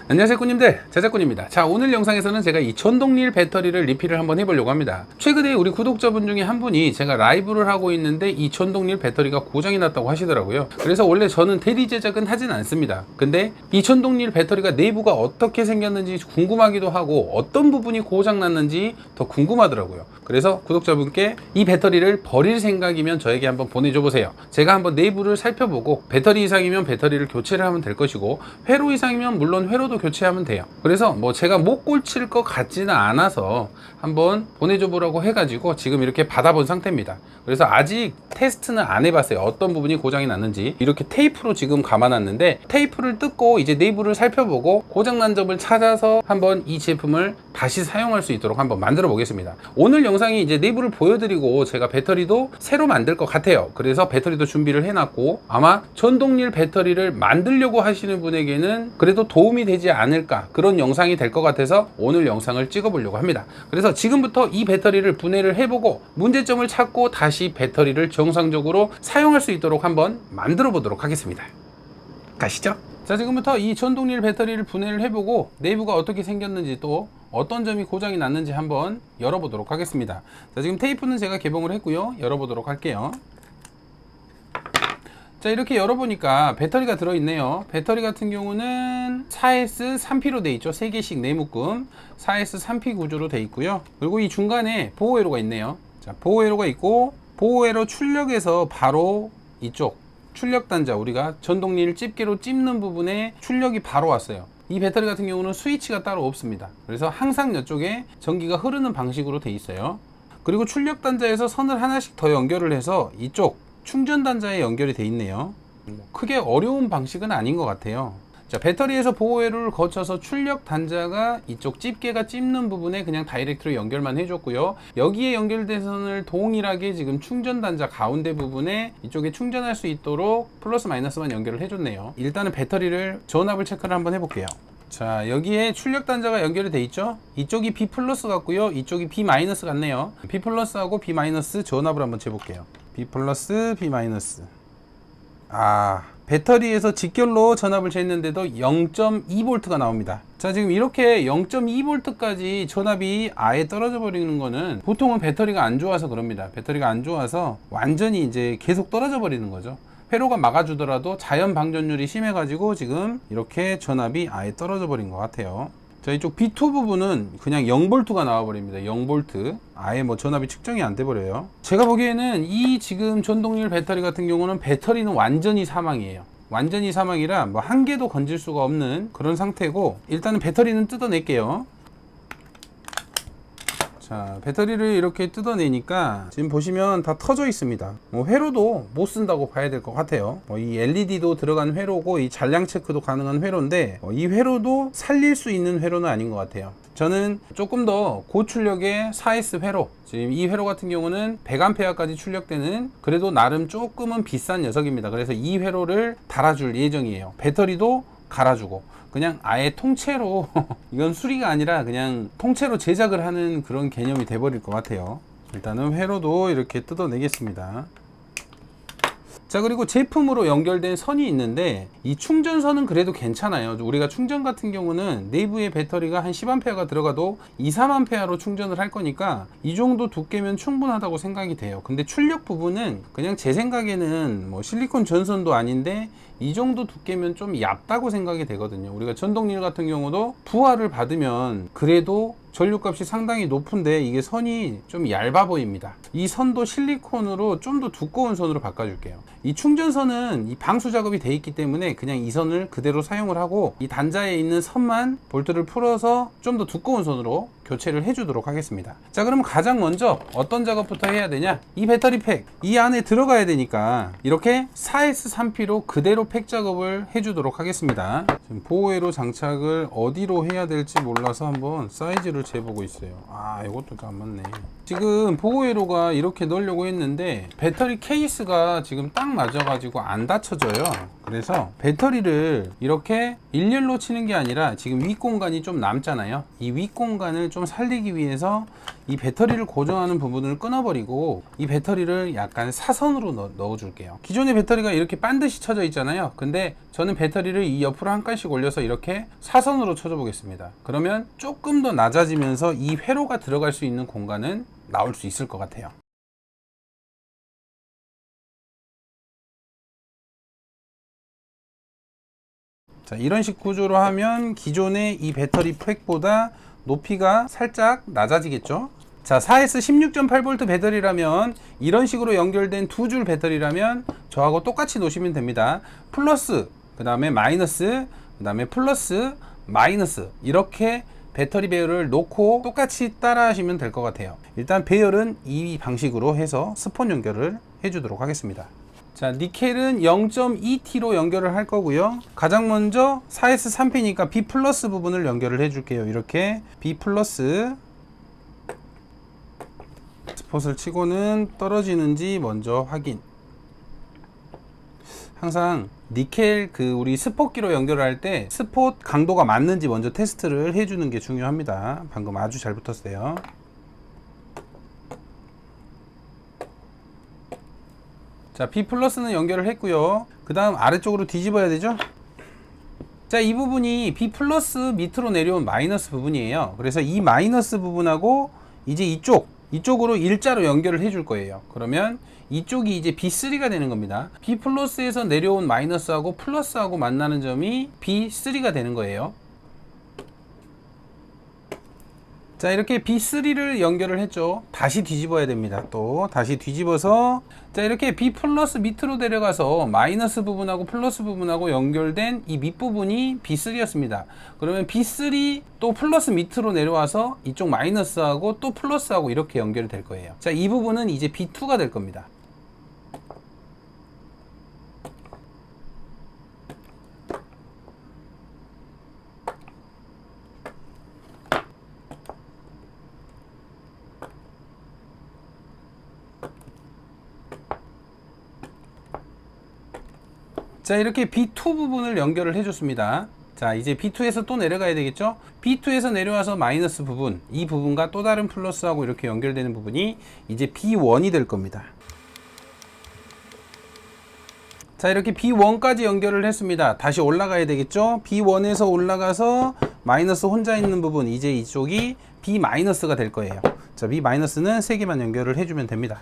안녕하세요 꾸님들, 자작꾼입니다. 자, 오늘 영상에서는 제가 이 전동릴 배터리를 리필을 한번 해보려고 합니다. 최근에 우리 구독자분 중에 한 분이 제가 라이브를 하고 있는데 이 전동릴 배터리가 고장이 났다고 하시더라고요. 그래서 원래 저는 대리 제작은 하진 않습니다. 근데 이 전동릴 배터리가 내부가 어떻게 생겼는지 궁금하기도 하고 어떤 부분이 고장 났는지 더 궁금하더라고요. 그래서 구독자분께 이 배터리를 버릴 생각이면 저에게 한번 보내줘 보세요. 제가 한번 내부를 살펴보고 배터리 이상이면 배터리를 교체를 하면 될 것이고, 회로 이상이면 물론 회로도 교체하면 돼요. 그래서 뭐 제가 못 고칠 것 같지는 않아서 한번 보내줘 보라고 해가지고 지금 이렇게 받아본 상태입니다. 그래서 아직 테스트는 안 해봤어요. 어떤 부분이 고장이 났는지. 이렇게 테이프로 지금 감아놨는데, 테이프를 뜯고 이제 내부를 살펴보고 고장난 점을 찾아서 한번 이 제품을 다시 사용할 수 있도록 한번 만들어 보겠습니다. 오늘 영상이 이제 내부를 보여드리고 제가 배터리도 새로 만들 것 같아요. 그래서 배터리도 준비를 해놨고, 아마 전동릴 배터리를 만들려고 하시는 분에게는 그래도 도움이 되지 않을까, 그런 영상이 될 것 같아서 오늘 영상을 찍어 보려고 합니다. 그래서 지금부터 이 배터리를 분해를 해보고 문제점을 찾고 다시 배터리를 정상적으로 사용할 수 있도록 한번 만들어 보도록 하겠습니다. 가시죠. 자, 지금부터 이 전동릴 배터리를 분해를 해보고 내부가 어떻게 생겼는지 또 어떤 점이 고장이 났는지 한번 열어보도록 하겠습니다. 자, 지금 테이프는 제가 개봉을 했고요. 열어보도록 할게요. 자, 이렇게 열어보니까 배터리가 들어있네요. 배터리 같은 경우는 4S3P로 되어 있죠. 3개씩 4묶음 4S3P 구조로 되어 있고요. 그리고 이 중간에 보호회로가 있네요. 자, 보호회로가 있고, 보호회로 출력에서 바로 이쪽 출력 단자, 우리가 전동릴 집게로 찝는 부분에 출력이 바로 왔어요. 이 배터리 같은 경우는 스위치가 따로 없습니다. 그래서 항상 이쪽에 전기가 흐르는 방식으로 되어 있어요. 그리고 출력 단자에서 선을 하나씩 더 연결을 해서 이쪽 충전 단자에 연결이 되어 있네요. 크게 어려운 방식은 아닌 것 같아요. 자, 배터리에서 보호회로를 거쳐서 출력 단자가 이쪽 집게가 찝는 부분에 그냥 다이렉트로 연결만 해줬고요. 여기에 연결된 선을 동일하게 지금 충전 단자 가운데 부분에 이쪽에 충전할 수 있도록 플러스 마이너스만 연결을 해줬네요. 일단은 배터리를 전압을 체크를 한번 해볼게요. 자, 여기에 출력 단자가 연결이 돼 있죠. 이쪽이 B 플러스 같고요, 이쪽이 B 마이너스 같네요. B 플러스하고 B 마이너스 전압을 한번 재볼게요. B 플러스 B 마이너스. 배터리에서 직결로 전압을 쟀는데도 0.2V가 나옵니다. 자, 지금 이렇게 0.2V까지 전압이 아예 떨어져 버리는 거는 보통은 배터리가 안 좋아서 그럽니다. 배터리가 안 좋아서 완전히 이제 계속 떨어져 버리는 거죠. 회로가 막아주더라도 자연 방전율이 심해가지고 지금 이렇게 전압이 아예 떨어져 버린 것 같아요. 자, 이쪽 B2 부분은 그냥 0V가 나와 버립니다. 0V. 아예 뭐 전압이 측정이 안 돼 버려요. 제가 보기에는 이 지금 전동릴 배터리 같은 경우는 배터리는 완전히 사망이에요. 완전히 사망이라 뭐 한 개도 건질 수가 없는 그런 상태고, 일단은 배터리는 뜯어낼게요. 자, 배터리를 이렇게 뜯어내니까 지금 보시면 다 터져 있습니다. 회로도 못 쓴다고 봐야 될 것 같아요. 이 LED도 들어간 회로고, 이 잔량 체크도 가능한 회로인데 이 회로도 살릴 수 있는 회로는 아닌 것 같아요. 저는 조금 더 고출력의 4S 회로, 지금 이 회로 같은 경우는 100A까지 출력되는 그래도 나름 조금은 비싼 녀석입니다. 그래서 이 회로를 달아줄 예정이에요. 배터리도 갈아주고 그냥 아예 통째로 이건 수리가 아니라 그냥 통째로 제작을 하는 그런 개념이 돼버릴 것 같아요. 일단은 회로도 이렇게 뜯어내겠습니다. 자, 그리고 제품으로 연결된 선이 있는데 이 충전선은 그래도 괜찮아요. 우리가 충전 같은 경우는 내부에 배터리가 한 10A가 들어가도 2, 3A로 충전을 할 거니까 이 정도 두께면 충분하다고 생각이 돼요. 근데 출력 부분은 그냥 제 생각에는 뭐 실리콘 전선도 아닌데 이 정도 두께면 좀 얇다고 생각이 되거든요. 우리가 전동릴 같은 경우도 부하를 받으면 그래도 전류값이 상당히 높은데 이게 선이 좀 얇아 보입니다. 이 선도 실리콘으로 좀 더 두꺼운 선으로 바꿔줄게요. 이 충전선은 이 방수 작업이 돼 있기 때문에 그냥 이 선을 그대로 사용을 하고, 이 단자에 있는 선만 볼트를 풀어서 좀 더 두꺼운 선으로 교체를 해주도록 하겠습니다. 자, 그럼 가장 먼저 어떤 작업부터 해야 되냐, 이 배터리 팩 이 안에 들어가야 되니까 이렇게 4S3P로 그대로 팩 작업을 해주도록 하겠습니다. 지금 보호회로 장착을 어디로 해야 될지 몰라서 한번 사이즈를 재보고 있어요. 이것도 안 맞네. 지금 보호회로가 이렇게 넣으려고 했는데 배터리 케이스가 지금 딱 맞아가지고 안 닫혀져요. 그래서 배터리를 이렇게 일렬로 치는 게 아니라 지금 윗공간이 좀 남잖아요. 이 윗공간을 좀 살리기 위해서 이 배터리를 고정하는 부분을 끊어버리고 이 배터리를 약간 사선으로 넣어 줄게요. 기존의 배터리가 이렇게 반드시 쳐져 있잖아요. 근데 저는 배터리를 이 옆으로 한 칸씩 올려서 이렇게 사선으로 쳐줘 보겠습니다. 그러면 조금 더 낮아지면서 이 회로가 들어갈 수 있는 공간은 나올 수 있을 것 같아요. 자, 이런 식 구조로 하면 기존의 이 배터리 팩보다 높이가 살짝 낮아지겠죠. 자, 4S 16.8V 배터리라면 이런 식으로 연결된 두 줄 배터리라면 저하고 똑같이 놓으시면 됩니다. 플러스, 그 다음에 마이너스, 그 다음에 플러스, 마이너스, 이렇게 배터리 배열을 놓고 똑같이 따라 하시면 될 것 같아요. 일단 배열은 이 방식으로 해서 스폰 연결을 해 주도록 하겠습니다. 자, 니켈은 0.2T로 연결을 할 거고요. 가장 먼저 4S 3P니까 B 플러스 부분을 연결을 해 줄게요. 이렇게 B 플러스, 스폿을 치고는 떨어지는지 먼저 확인. 항상 니켈 우리 스폿기로 연결을 할 때 스폿 강도가 맞는지 먼저 테스트를 해 주는 게 중요합니다. 방금 아주 잘 붙었어요. 자, B 플러스는 연결을 했고요. 그 다음 아래쪽으로 뒤집어야 되죠. 자, 이 부분이 B 플러스 밑으로 내려온 마이너스 부분이에요. 그래서 이 마이너스 부분하고 이제 이쪽으로 일자로 연결을 해줄 거예요. 그러면 이쪽이 이제 B3가 되는 겁니다. B 플러스에서 내려온 마이너스하고 플러스하고 만나는 점이 B3가 되는 거예요. 자, 이렇게 B3를 연결을 했죠. 다시 뒤집어야 됩니다. 또 다시 뒤집어서, 자, 이렇게 B 플러스 밑으로 내려가서 마이너스 부분하고 플러스 부분하고 연결된 이 밑부분이 B3였습니다. 그러면 B3 또 플러스 밑으로 내려와서 이쪽 마이너스하고 또 플러스하고 이렇게 연결이 될 거예요. 자, 이 부분은 이제 B2가 될 겁니다. 자, 이렇게 B2 부분을 연결을 해줬습니다. 자, 이제 B2에서 또 내려가야 되겠죠. B2에서 내려와서 마이너스 부분, 이 부분과 또 다른 플러스하고 이렇게 연결되는 부분이 이제 B1이 될 겁니다. 자, 이렇게 B1까지 연결을 했습니다. 다시 올라가야 되겠죠. B1에서 올라가서 마이너스 혼자 있는 부분, 이제 이쪽이 B-가 될 거예요. 자, B-는 3개만 연결을 해주면 됩니다.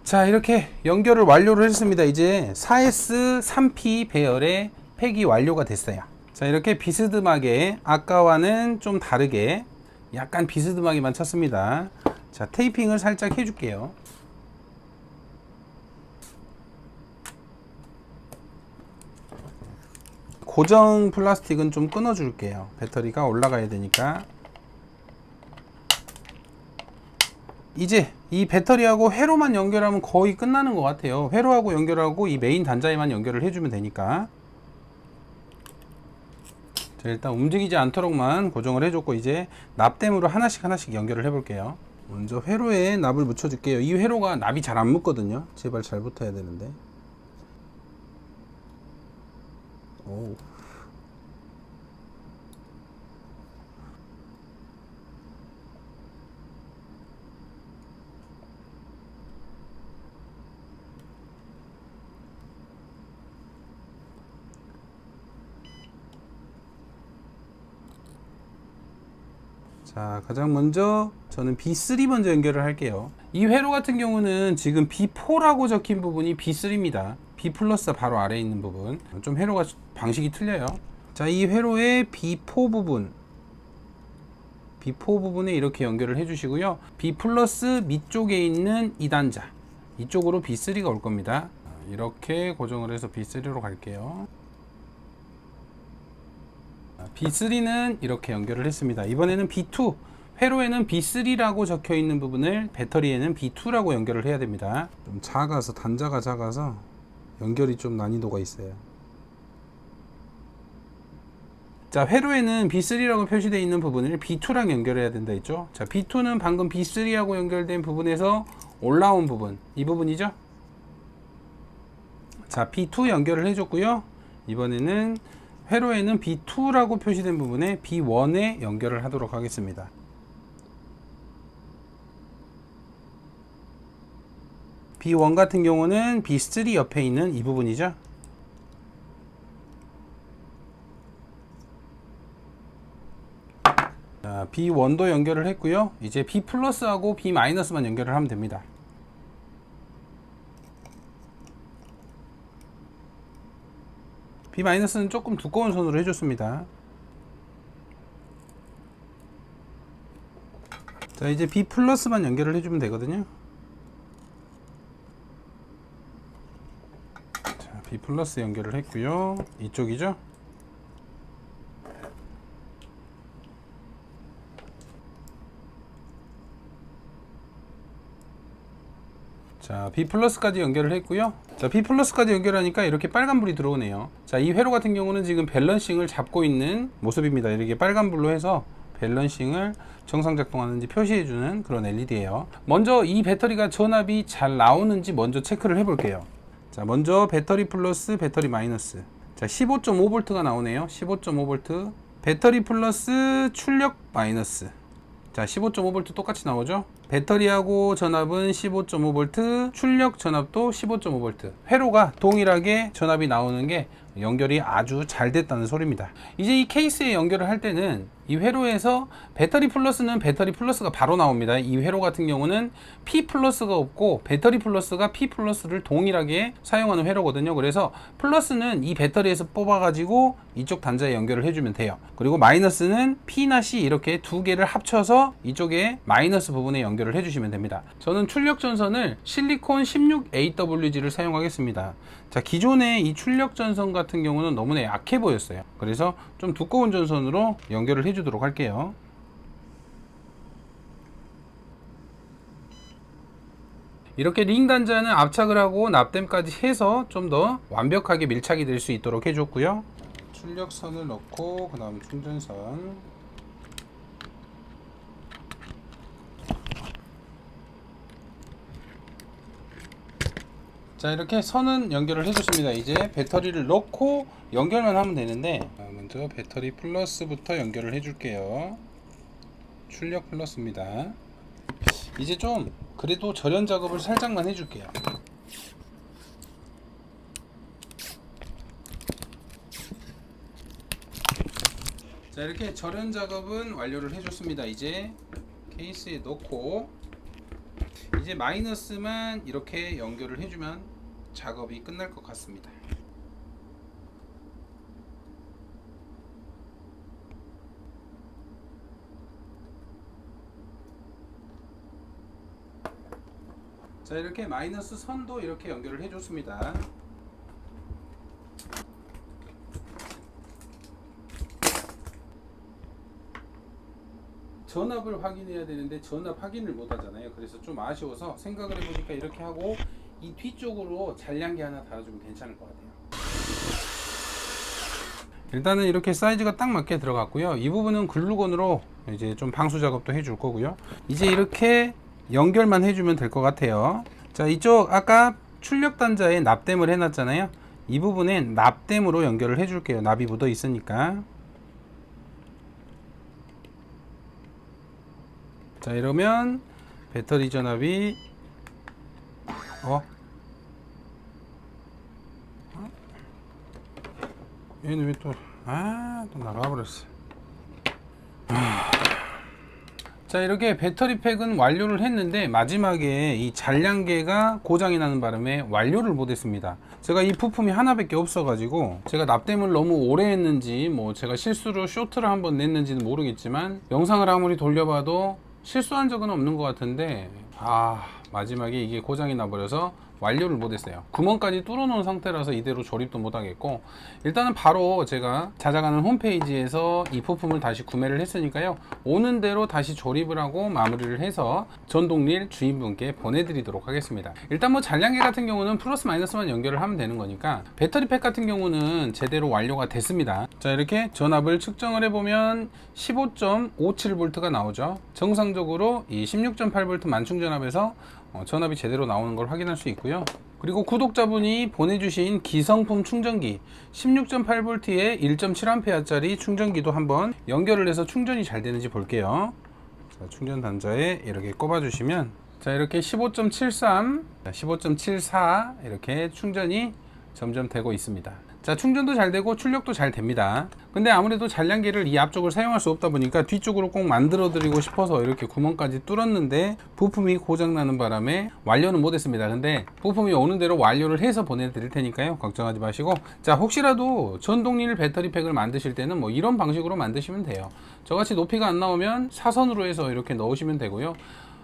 자, 이렇게 연결을 완료를 했습니다. 이제 4S 3P 배열의 팩이 완료가 됐어요. 자, 이렇게 비스듬하게 아까와는 좀 다르게 약간 비스듬하게만 쳤습니다. 자, 테이핑을 살짝 해줄게요. 고정 플라스틱은 좀 끊어줄게요. 배터리가 올라가야 되니까. 이제 이 배터리하고 회로만 연결하면 거의 끝나는 것 같아요. 회로하고 연결하고 이 메인 단자에만 연결을 해주면 되니까. 자, 일단 움직이지 않도록만 고정을 해줬고, 이제 납땜으로 하나씩 연결을 해볼게요. 먼저 회로에 납을 묻혀줄게요. 이 회로가 납이 잘 안 묻거든요. 제발 잘 붙어야 되는데. 오. 자, 가장 먼저 저는 B3 먼저 연결을 할게요. 이 회로 같은 경우는 지금 B4라고 적힌 부분이 B3입니다. B 플러스 바로 아래에 있는 부분. 좀 회로가 방식이 틀려요. 자, 이 회로의 B4 부분에 이렇게 연결을 해주시고요. B 플러스 밑쪽에 있는 이 단자, 이쪽으로 B3가 올 겁니다. 이렇게 고정을 해서 B3로 갈게요. B3는 이렇게 연결을 했습니다. 이번에는 B2, 회로에는 B3라고 적혀 있는 부분을 배터리에는 B2라고 연결을 해야 됩니다. 좀 작아서, 단자가 작아서 연결이 좀 난이도가 있어요. 자, 회로에는 B3라고 표시되어 있는 부분을 B2랑 연결해야 된다 했죠. 자, B2는 방금 B3하고 연결된 부분에서 올라온 부분, 이 부분이죠. 자, B2 연결을 해줬고요. 이번에는 회로에는 B2라고 표시된 부분에 B1에 연결을 하도록 하겠습니다. B1 같은 경우는 B3 옆에 있는 이 부분이죠. 자, B1도 연결을 했고요. 이제 B 플러스하고 B 마이너스만 연결을 하면 됩니다. B 마이너스는 조금 두꺼운 선으로 해줬습니다. 자, 이제 B 플러스만 연결을 해주면 되거든요. 자, B 플러스 연결을 했고요. 이쪽이죠. 자, B 플러스까지 연결을 했고요. 자, B 플러스까지 연결하니까 이렇게 빨간불이 들어오네요. 자, 이 회로 같은 경우는 지금 밸런싱을 잡고 있는 모습입니다. 이렇게 빨간불로 해서 밸런싱을 정상 작동하는지 표시해주는 그런 LED예요. 먼저 이 배터리가 전압이 잘 나오는지 먼저 체크를 해볼게요. 자, 먼저 배터리 플러스, 배터리 마이너스. 자, 15.5V가 나오네요. 15.5V. 배터리 플러스, 출력 마이너스. 자, 15.5V 똑같이 나오죠. 배터리하고 전압은 15.5V, 출력 전압도 15.5V. 회로가 동일하게 전압이 나오는 게 연결이 아주 잘 됐다는 소리입니다. 이제 이 케이스에 연결을 할 때는 이 회로에서 배터리 플러스는 배터리 플러스가 바로 나옵니다. 이 회로 같은 경우는 P 플러스가 없고 배터리 플러스가 P 플러스를 동일하게 사용하는 회로거든요. 그래서 플러스는 이 배터리에서 뽑아가지고 이쪽 단자에 연결을 해주면 돼요. 그리고 마이너스는 P나 C 이렇게 두 개를 합쳐서 이쪽에 마이너스 부분에 연결을 해주시면 됩니다. 저는 출력 전선을 실리콘 16AWG를 사용하겠습니다. 자, 기존의 이 출력 전선 같은 경우는 너무나 약해 보였어요. 그래서 좀 두꺼운 전선으로 연결을 해주도록 할게요. 이렇게 링 단자는 압착을 하고 납땜까지 해서 좀 더 완벽하게 밀착이 될 수 있도록 해줬고요. 출력선을 넣고 그 다음 충전선. 자, 이렇게 선은 연결을 해줬습니다. 이제 배터리를 넣고 연결만 하면 되는데, 먼저 배터리 플러스부터 연결을 해줄게요. 출력 플러스입니다. 이제 좀 그래도 절연 작업을 살짝만 해줄게요. 자, 이렇게 절연 작업은 완료를 해줬습니다. 이제 케이스에 넣고 이제 마이너스만 이렇게 연결을 해주면 작업이 끝날 것 같습니다. 자, 이렇게 마이너스 선도 이렇게 연결을 해줬습니다. 전압을 확인해야 되는데 전압 확인을 못 하잖아요. 그래서 좀 아쉬워서 생각을 해보니까 이렇게 하고 이 뒤쪽으로 잔량계 하나 달아주면 괜찮을 것 같아요. 일단은 이렇게 사이즈가 딱 맞게 들어갔고요. 이 부분은 글루건으로 이제 좀 방수 작업도 해줄 거고요. 이제 이렇게 연결만 해주면 될 것 같아요. 자, 이쪽 아까 출력 단자에 납땜을 해놨잖아요. 이 부분에 납땜으로 연결을 해줄게요. 납이 묻어 있으니까. 자, 이러면 배터리 전압이 얘는 왜 또 나가버렸어. 자, 이렇게 배터리 팩은 완료를 했는데 마지막에 이 잔량계가 고장이 나는 바람에 완료를 못했습니다. 제가 이 부품이 하나밖에 없어가지고 제가 납땜을 너무 오래 했는지 뭐 제가 실수로 쇼트를 한번 냈는지는 모르겠지만 영상을 아무리 돌려봐도 실수한 적은 없는 것 같은데 마지막에 이게 고장이 나버려서 완료를 못했어요. 구멍까지 뚫어 놓은 상태라서 이대로 조립도 못하겠고, 일단은 바로 제가 찾아가는 홈페이지에서 이 부품을 다시 구매를 했으니까요, 오는 대로 다시 조립을 하고 마무리를 해서 전동릴 주인분께 보내드리도록 하겠습니다. 일단 뭐 잔량계 같은 경우는 플러스 마이너스만 연결을 하면 되는 거니까, 배터리 팩 같은 경우는 제대로 완료가 됐습니다. 자, 이렇게 전압을 측정을 해보면 15.57V가 나오죠. 정상적으로 이 16.8V 만충전압에서 전압이 제대로 나오는 걸 확인할 수 있고요. 그리고 구독자분이 보내주신 기성품 충전기 16.8V에 1.7A짜리 충전기도 한번 연결을 해서 충전이 잘 되는지 볼게요. 자, 충전 단자에 이렇게 꼽아 주시면 자, 이렇게 15.73, 15.74 이렇게 충전이 점점 되고 있습니다. 자, 충전도 잘 되고 출력도 잘 됩니다. 근데 아무래도 잔량계를 이 앞쪽을 사용할 수 없다 보니까 뒤쪽으로 꼭 만들어 드리고 싶어서 이렇게 구멍까지 뚫었는데 부품이 고장 나는 바람에 완료는 못 했습니다. 근데 부품이 오는 대로 완료를 해서 보내 드릴 테니까요, 걱정하지 마시고, 자, 혹시라도 전동릴 배터리팩을 만드실 때는 뭐 이런 방식으로 만드시면 돼요. 저같이 높이가 안 나오면 사선으로 해서 이렇게 넣으시면 되고요.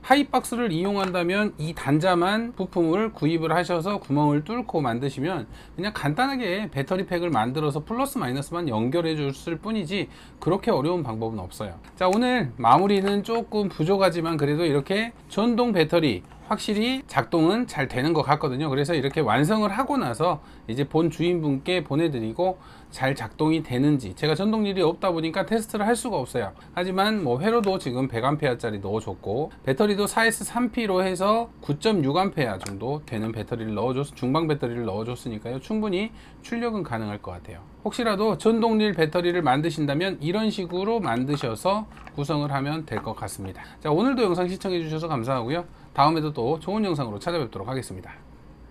하이박스를 이용한다면 이 단자만 부품을 구입을 하셔서 구멍을 뚫고 만드시면 그냥 간단하게 배터리팩을 만들어서 플러스 마이너스만 연결해 줬을 뿐이지 그렇게 어려운 방법은 없어요. 자, 오늘 마무리는 조금 부족하지만 그래도 이렇게 전동 배터리 확실히 작동은 잘 되는 것 같거든요. 그래서 이렇게 완성을 하고 나서 이제 본 주인분께 보내드리고 잘 작동이 되는지, 제가 전동릴이 없다 보니까 테스트를 할 수가 없어요. 하지만 뭐 회로도 지금 100A짜리 넣어줬고 배터리도 4S3P로 해서 9.6A 정도 되는 배터리를 중방 배터리를 넣어줬으니까요, 충분히 출력은 가능할 것 같아요. 혹시라도 전동릴 배터리를 만드신다면 이런 식으로 만드셔서 구성을 하면 될 것 같습니다. 자, 오늘도 영상 시청해 주셔서 감사하고요. 다음에도 또 좋은 영상으로 찾아뵙도록 하겠습니다.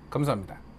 감사합니다.